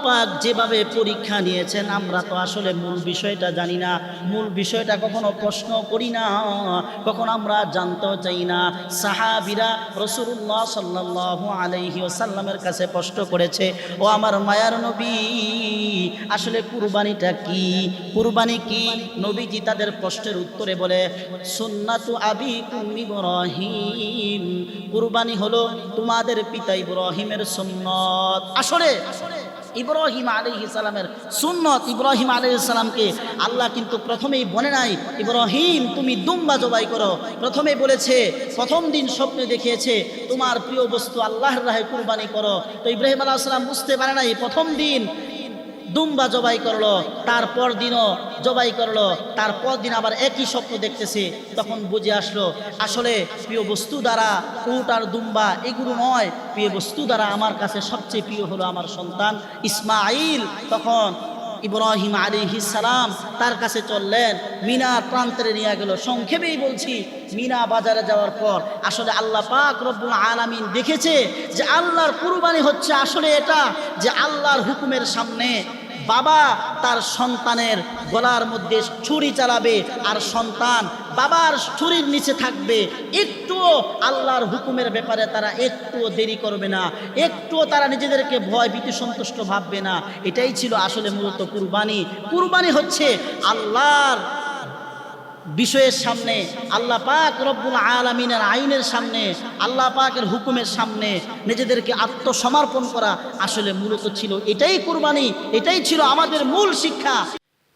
পাক যেভাবে পরীক্ষা নিয়েছেন আমরা তো আসলে মূল বিষয়টা জানি না, মূল বিষয়টা কখনো প্রশ্ন করি না, কখনো আমরা জানতেও চাই না। সাহাবীরা রাসূলুল্লাহ সাল্লাল্লাহু আলাইহি ওয়াসাল্লামের কাছে প্রশ্ন করেছে, ও আমার মায়ার নবী, আসলে কুরবানিটা কি? কুরবানি কি? নবীজি তাদের প্রশ্নের উত্তরে বলে, সুন্নাতু আবিকুম ইব্রাহিম, কুরবানি হলো তোমাদের পিতা ইব্রাহিমের সুন্নত। আসলে ইব্রাহিম আলাইহিস সালামের সুন্নত, ইব্রাহিম আলাইহিস সালামকে আল্লাহ কিন্তু প্রথমেই বলে নাই ইব্রাহিম তুমি দুম্বা জবাই করো। প্রথমেই বলেছে, প্রথম দিন স্বপ্নে দেখিয়েছে তোমার প্রিয় বস্তু আল্লাহর রাহে কুরবানি করো। তো ইব্রাহিম আলাইহিস সালাম বুঝতে পারে নাই, প্রথম দিন দুম্বা জবাই করলো, তারপর দিনও জবাই করলো, তারপর দিন আবার একই স্বপ্ন দেখতেছে। তখন বুঝে আসলো আসলে প্রিয় বস্তু দ্বারা উট আর দুম্বা এগুলো নয়, প্রিয় বস্তু দ্বারা আমার কাছে সবচেয়ে প্রিয় হলো আমার সন্তান ইসমাইল। তখন ইব্রাহিম আলাইহিস সালাম তার কাছে চললেন, মিনার প্রান্তরে নিয়ে গেল। সংক্ষেপেই বলছি, মিনা বাজারে যাওয়ার পর আসলে আল্লাহ পাক রব্বুল আলামিন দেখেছে যে আল্লাহর কুরবানি হচ্ছে আসলে এটা, যে আল্লাহর হুকুমের সামনে বাবা তার সন্তানের গলার মধ্যে ছুরি চালাবে আর সন্তান বাবার ছুরির নিচে থাকবে। একটুও আল্লাহর হুকুমের ব্যাপারে তারা একটুও দেরি করবে না, একটুও তারা নিজেদেরকে ভয় ভীতি সন্তুষ্ট ভাববে না। এটাই ছিল আসলে মূলত কুরবানি। কুরবানি হচ্ছে আল্লাহর বিষয়ের সামনে, আল্লাহ পাক রব্বুল আলামিনের আইনের সামনে, আল্লাহ পাকের হুকুমের সামনে নিজেদেরকে আত্মসমর্পণ করা আসলে মূলত ছিল এটাই কুরবানি, এটাই ছিল আমাদের মূল শিক্ষা।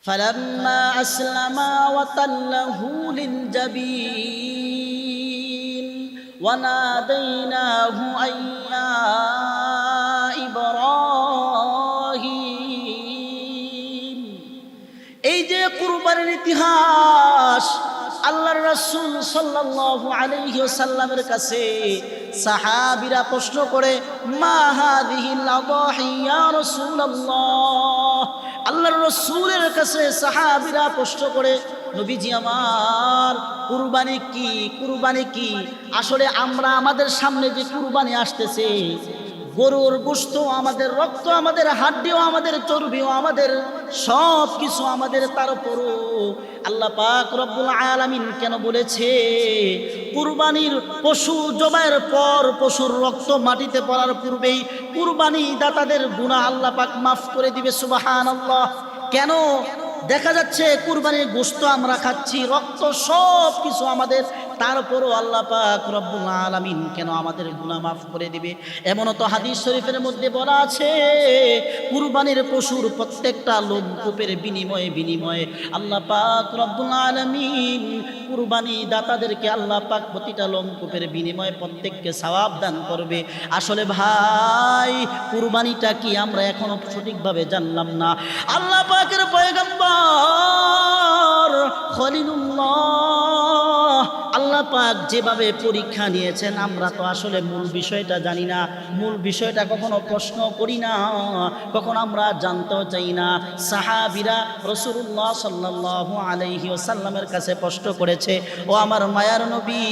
ফালাম্মা আসলামা ওয়া তাল্লাহু লিল জাবিন ওয়া নাদাইনাহু আইয়া ইব্রাহিম। এই যে কুরবানির ইতিহাস, আল্লাহর রাসূল সাল্লাল্লাহু আলাইহি ওয়াসাল্লামের কাছে সাহাবীরা প্রশ্ন করে, মা হাযিহিল আদাহি ইয়া রাসূলুল্লাহ। আল্লাহর রাসূলের কাছে সাহাবীরা প্রশ্ন করে, নবীজি আমার কুরবানি কি? কুরবানি কি? আসলে আমরা আমাদের সামনে যে কুরবানি আসতেছে, গরুর গোশত আমাদের, রক্ত আমাদের, হাড্ডিও আমাদের, চর্বিও আমাদের, সব কিছু আমাদের, তারপরও আল্লাহ পাক রব্বুল আলামিন কেন বলেছে কুরবানির পশু জবাইয়ের পর পশুর রক্ত মাটিতে পড়ার পূর্বেই কুরবানি দাতাদের গুনাহ আল্লাহ পাক মাফ করে দিবে? সুবহানাল্লাহ। কেন? দেখা যাচ্ছে কুরবানির গোশত আমরা খাচ্ছি, রক্ত সব কিছু আমাদের, তারপরও আল্লাহ পাক রব্বুল আলামিন কেন আমাদের গুনাহ মাফ করে দিবে? এমনও তো হাদিস শরীফের মধ্যে বলা আছে, কুরবানির পশুর প্রত্যেকটা লোমকূপের বিনিময়ে আল্লাহ পাক রব্বুল আলামিন কুরবানি দাতাদেরকে আল্লাহ পাক প্রতিটা লোমকূপের বিনিময়ে প্রত্যেককে সওয়াব দান করবে। আসলে ভাই কুরবানিটা কি আমরা এখনো সঠিকভাবে জানলাম না। আল্লাহ পাকের পয়গম্বর খলিলুল্লাহ আল্লাহ পাক যেভাবে পরীক্ষা নিয়েছেন আমরা তো আসলে মূল বিষয়টা জানি না, মূল বিষয়টা কখনো প্রশ্ন করি না, কখনো আমরা জানতেও চাই না। সাহাবীরা রাসূলুল্লাহ সাল্লাল্লাহু আলাইহি ওয়াসাল্লামের কাছে প্রশ্ন করেছে, ও আমার মায়ার নবী,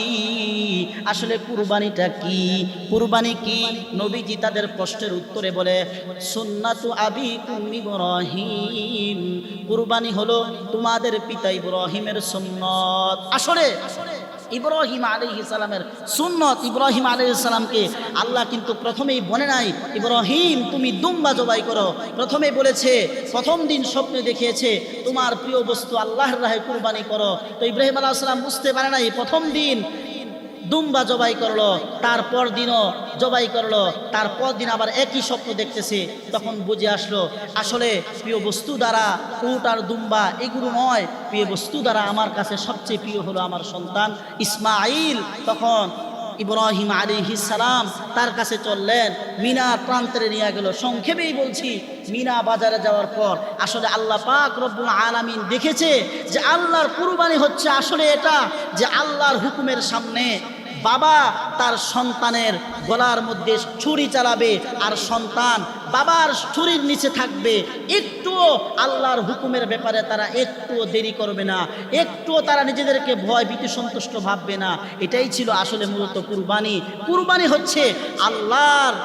আসলে কুরবানিটা কি? কুরবানি কি? নবীজি তাদের প্রশ্নের উত্তরে বলে, সুন্নাতু আবিকুম ইব্রাহিম, কুরবানি হলো তোমাদের পিতা ইব্রাহিমের সুন্নত। আসলে ইব্রাহিম আলাইহিস সালামের সুন্নত, ইব্রাহিম আলাইহিস সালামকে আল্লাহ কিন্তু প্রথমেই বলে নাই ইব্রাহিম তুমি দুম্বা জবাই করো। প্রথমেই বলেছে, প্রথম দিন স্বপ্নে দেখিয়েছে তোমার প্রিয় বস্তু আল্লাহর রাহে কুরবানি করো। তো ইব্রাহিম আলাইহিস সালাম বুঝতে পারে নাই, প্রথম দিন দুম্বা জবাই করলো, তারপর দিনও জবাই করলো, তারপর দিন আবার একই স্বপ্ন দেখতেছে। তখন বুঝে আসলো আসলে প্রিয় বস্তু দ্বারা উট আর দুম্বা এগুলো নয়, প্রিয় বস্তু দ্বারা আমার কাছে সবচেয়ে প্রিয় হলো আমার সন্তান ইসমাইল। তখন ইব্রাহিম আলাইহিস সালাম তার কাছে চললেন, মিনার প্রান্তরে নিয়ে গেল। সংক্ষেপেই বলছি, মিনা বাজারে যাওয়ার পর আসলে আল্লাহ পাক রব্বুল আলামিন দেখেছে যে আল্লাহর কুরবানি হচ্ছে আসলে এটা, যে আল্লাহর হুকুমের সামনে বাবা তার সন্তানের গলার মধ্যে ছুরি চালাবে আর সন্তান বাবার ছুরির নিচে থাকবে। একটুও আল্লাহর হুকুমের ব্যাপারে তারা একটুও দেরি করবে না, একটুও তারা নিজেদেরকে ভয় ভীতি সন্তুষ্ট ভাববে না। এটাই ছিল আসলে মূলত কুরবানি। কুরবানি হচ্ছে আল্লাহর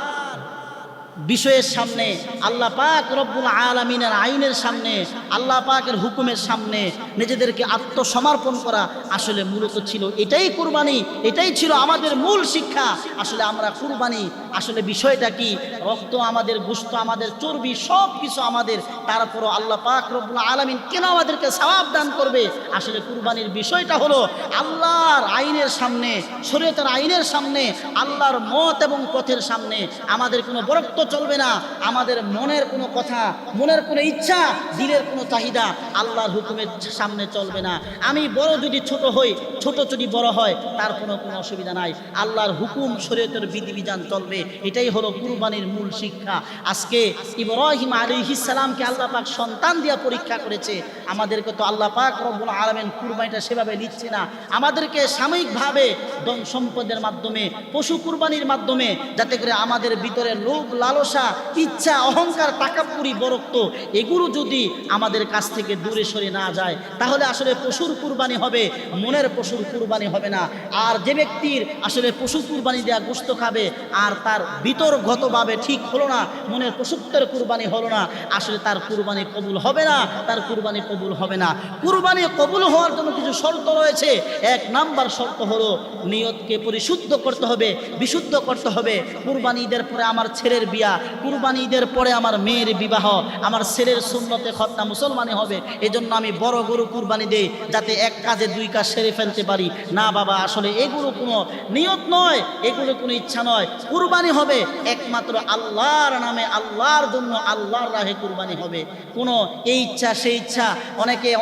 বিষয়ের সামনে, আল্লাহ পাক রব্বুল আলামিনের আইনের সামনে, আল্লাহ পাকের হুকুমের সামনে নিজেদেরকে আত্মসমর্পণ করা আসলে মূলত ছিল এটাই কুরবানি, এটাই ছিল আমাদের মূল শিক্ষা। আসলে আমরা কুরবানি আসলে বিষয়টা কি, রক্ত আমাদের, গোশত আমাদের, চর্বি সব কিছু আমাদের, তারপরও আল্লাহ পাক রব্বুল আলামিন কেন আমাদেরকে সওয়াব দান করবে? আসলে কুরবানির বিষয়টা হলো আল্লাহর আইনের সামনে, শরীয়তের আইনের সামনে, আল্লাহর মত এবং পথের সামনে আমাদের কোনো বরক্ত চলবে না, আমাদের মনের কোনো কথা, মনের কোনো ইচ্ছা, দিলের কোনো চাহিদা আল্লাহর হুকুমের সামনে চলবে না। আমি বড় যদি ছোট হই, ছোট যদি বড় হয়, তার কোনো অসুবিধা নাই, আল্লাহর হুকুম শরীয়তের বিধিবিধান চলবে। এটাই হলো কুরবানির মূল শিক্ষা। আজকে ইব্রাহিম আলাইহিস সালামকে আল্লাহ পাক সন্তান দিয়া পরীক্ষা করেছে, আমাদেরকে তো আল্লাহ পাক রব্বুল আলামিন কুরবানিটা সেভাবে নিচ্ছে না, আমাদেরকে সাময়িকভাবে ধন সম্পদের মাধ্যমে, পশু কুরবানির মাধ্যমে, যাতে করে আমাদের ভিতরে লোভ, লালসা, ইচ্ছা, অহংকার, তাকাব্বুরি, বরক্ত এগুলো যদি আমাদের কাছ থেকে দূরে সরে না যায়, তাহলে আসলে পশুর কুরবানি হবে, মনের পশুর কুরবানি হবে না। আর যে ব্যক্তির আসলে পশু কুরবানি দেওয়া গোশত খাবে আর তার ভিতরগতভাবে ঠিক হলো না, মনের পশুত্বের কুরবানি হলো না, আসলে তার কুরবানি কবুল হবে না, তার কুরবানি কবুল হবে না। কুরবানি কবুল হওয়ার জন্য কিছু শর্ত রয়েছে। এক নাম্বার শর্ত হলো নিয়তকে পরিশুদ্ধ করতে হবে, বিশুদ্ধ করতে হবে। কুরবানি ঈদের পরে আমার ছেলের বিয়া, কুরবানি ঈদের পরে আমার মেয়ের বিবাহ, আমার ছেলের সুন্নতে খতনা মুসলমানি হবে, এজন্য আমি বড় গরু কুরবানি দেই যাতে এক কাজে দুই কাজ সেরে ফেলতে পারি। না বাবা, আসলে এগুলো কোনো নিয়ত নয়, এগুলো কোনো ইচ্ছা নয়। কুরবানি হবে একমাত্র আল্লাহর নামে, আল্লাহর জন্য, আল্লাহর রাহে কুরবানি হবে। কোনো এই ইচ্ছা সেই ইচ্ছা,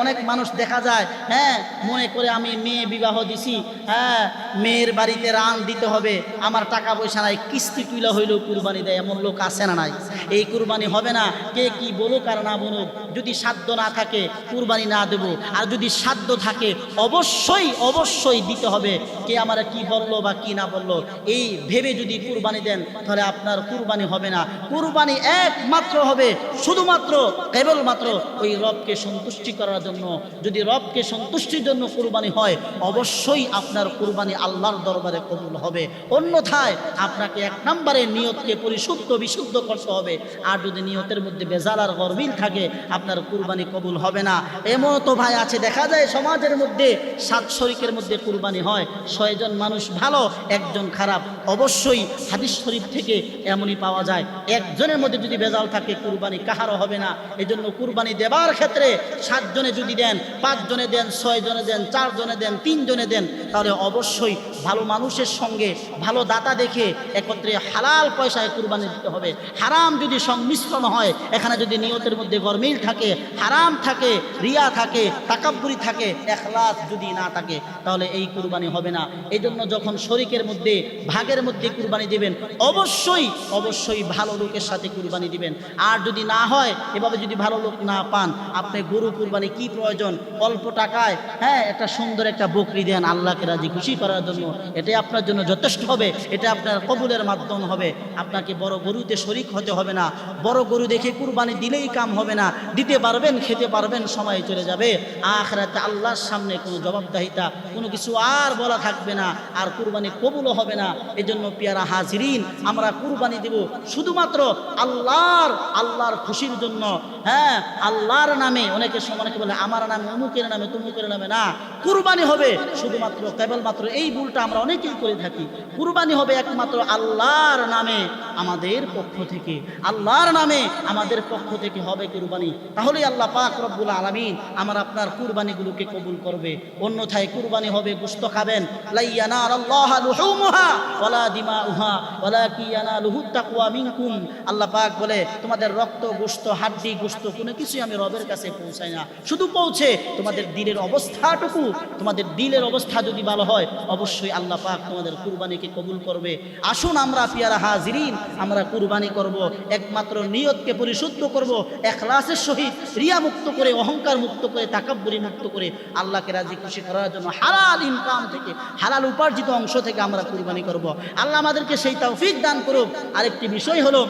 অনেক মানুষ দেখা যায়, হ্যাঁ, মনে করে আমি মেয়ে বিবাহ দিছি, হ্যাঁ, মেয়ের বাড়িতে রান দিতে হবে, আমার টাকা পয়সা নাই, কিস্তি তুলে হইলেও কুরবানি দেয়, এমন লোক আছে না নাই? এই কুরবানি হবে না। কে কি বলুক আর না বলুক, যদি সাধ্য না থাকে কুরবানি না দেব, আর যদি সাধ্য থাকে অবশ্যই অবশ্যই দিতে হবে। কে আমার কি বললো বা কি না বললো এই ভেবে যদি কুরবানি দেন, তাহলে আপনার কুরবানি হবে না। কুরবানি একমাত্র হবে শুধুমাত্র কেবলমাত্র ওই রবকে সন্তুষ্টি করার জন্য। যদি রবকে সন্তুষ্টির জন্য কুরবানি হয়, অবশ্যই আপনার কুরবানি আল্লাহর দরবারে কবুল হবে। অন্যথায় আপনাকে এক নম্বরে নিয়তকে পরিশুদ্ধ বিশুদ্ধ করতে হবে। আর যদি নিয়তের মধ্যে বেজাল আর গরমিল থাকে, আপনার কুরবানি কবুল হবে না। এমন তো ভাই আছে, দেখা যায় সমাজের মধ্যে 7 শরীকের মধ্যে কুরবানি হয়, 6 জন মানুষ ভালো, 1 জন খারাপ। অবশ্যই হাদিস শরীফ থেকে এমনই পাওয়া যায়, একজনের মধ্যে যদি বেজাল থাকে কুরবানি কাহারও হবে না। এজন্য কুরবানি দেবার ক্ষেত্রে 7 জনে যদি দেন, 5 জনে দেন, 6 জনে দেন, 4 জনে দেন, 3 জনে দেন, তাহলে অবশ্যই ভালো মানুষের সঙ্গে, ভালো দাতা দেখে একত্রে হালাল পয়সায় কুরবানি দিতে হবে। হারাম যদি সংমিশ্রণ হয়, এখানে যদি নিয়তের মধ্যে গরমিল থাকে, হারাম থাকে, রিয়া থাকে, তাকাব্বুরি থাকে, ইখলাস যদি না থাকে, তাহলে এই কুরবানি হবে না। এই জন্য যখন শরীকের মধ্যে, ভাগের মধ্যে কুরবানি দিবেন, অবশ্যই অবশ্যই ভালো লোকের সাথে কুরবানি দিবেন। আর যদি না হয়, এভাবে যদি ভালো লোক না পান, আপনি গরু কুরবানি কি প্রয়োজন, অল্প টাকায়, হ্যাঁ, একটা সুন্দর একটা বকরি দেন আল্লাহকে রাজি খুশি করার জন্য, এটাই আপনার জন্য যথেষ্ট হবে, এটা আপনার কবুলের মাধ্যম হবে। আপনাকে বড় গরুতে শরীক হতে হবে না, বড় গরু দেখে কুরবানি দিলেই কাম হবে না, দিতে পারবেন, খেতে পারবেন, সময় চলে যাবে, আখিরাতে আল্লাহর সামনে কোনো জবাবদাহিতা, কোনো কিছু আর বলা থাকবে না, আর কুরবানি কবুলও হবে না। এজন্য পেয়ারা হাজিরিন, আমরা কুরবানি দেব শুধুমাত্র আল্লাহর খুশির জন্য, হ্যাঁ, আল্লাহর নামে। অনেকে অনেকে বলে আমার নামে, অমুকের নামে, তমুকের নামে, না, কুরবানি হবে শুধুমাত্র কেবলমাত্র, এই ভুলটা আমরা অনেকেই করে থাকি। কুরবানি হবে একমাত্র আল্লাহর নামে, আমাদের পক্ষ থেকে, আল্লাহর নামে আমাদের পক্ষ থেকে হবে কুরবানি। তাহলেই আল্লাহ পাক রব্বুল আলামিন আমার আপনার কুরবানিগুলোকে কবুল করবে। অন্যথায় কুরবানি হবে গোশত খাবেন, লা ইয়ানালাল্লাহু লুহুমুহা ওয়ালা দিমাউহা ওয়ালাকিন ইয়ানালুহুত তাকওয়া মিনকুম। আল্লাহ পাক বলে, তোমাদের রক্ত, গোশত, হাড্ডি, গোশত কোনো কিছুই আমি রবের কাছে পৌঁছাই না, শুধু পৌঁছে তোমাদের দিলের অবস্থাটুকু। তোমাদের দিলের অবস্থা যদি ভালো হয়, অবশ্যই আল্লাহ পাক তোমাদের কুরবানিকে কবুল করবে। আসুন আমরা পিয়ারা হাজিরিন, আমরা কুরবানি করব, একমাত্র নিয়তকে পরিশুদ্ধ করব, ইখলাসের সহিত, রিয়া মুক্ত করে, অহংকার মুক্ত করে, তাকাব্বুরি মুক্ত করে, আল্লাহকে রাজি খুশি করার জন্য হালাল ইনকাম থেকে, হালাল উপার্জিত অংশ থেকে আমরা কুরবানি করব। আল্লাহ আমাদেরকে সেই তৌফিক দান করুক। আরেকটি বিষয় হলো,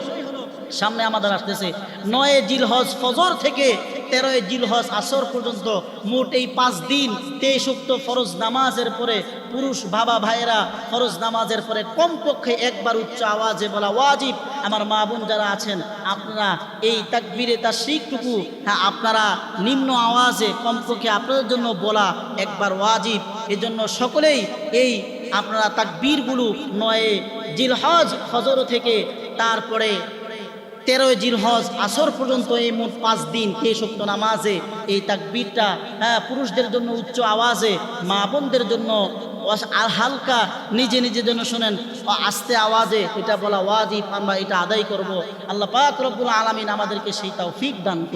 সামনে আমাদের আসতেছে 9 জিলহজ ফজর থেকে 13 জিলহজ আসর পর্যন্ত মোট এই 5 দিন 23 উক্ত ফরজ নামাজের পরে পুরুষ বাবা ভাইয়েরা ফরজ নামাজের পরে কমপক্ষে একবার উচ্চ আওয়াজে বলা ওয়াজিব। আমার মা বোন যারা আছেন আপনারা এই তাকবীরে তাশরিকটুকু হ্যাঁ আপনারা নিম্ন আওয়াজে কমপক্ষে আপনাদের জন্য বলা একবার ওয়াজিব। এজন্য সকলেই এই আপনারা তাকবীরগুলো 9 জিলহজ ফজর থেকে তারপরে 13 জিলহজ আসর পর্যন্ত এই মোট 5 দিন 23 ওয়াক্ত নামাজে এই তাকবীরটা পুরুষদের জন্য উচ্চ আওয়াজে, মা বোনদের জন্য হালকা নিজে নিজের জন্য শোনেন আস্তে আওয়াজে এটা বলা ওয়াজিব। আমরা এটা আদায় করব। আল্লাহ পাক রব্বুল আলামিন আমাদেরকে সেই তৌফিক দান করুন।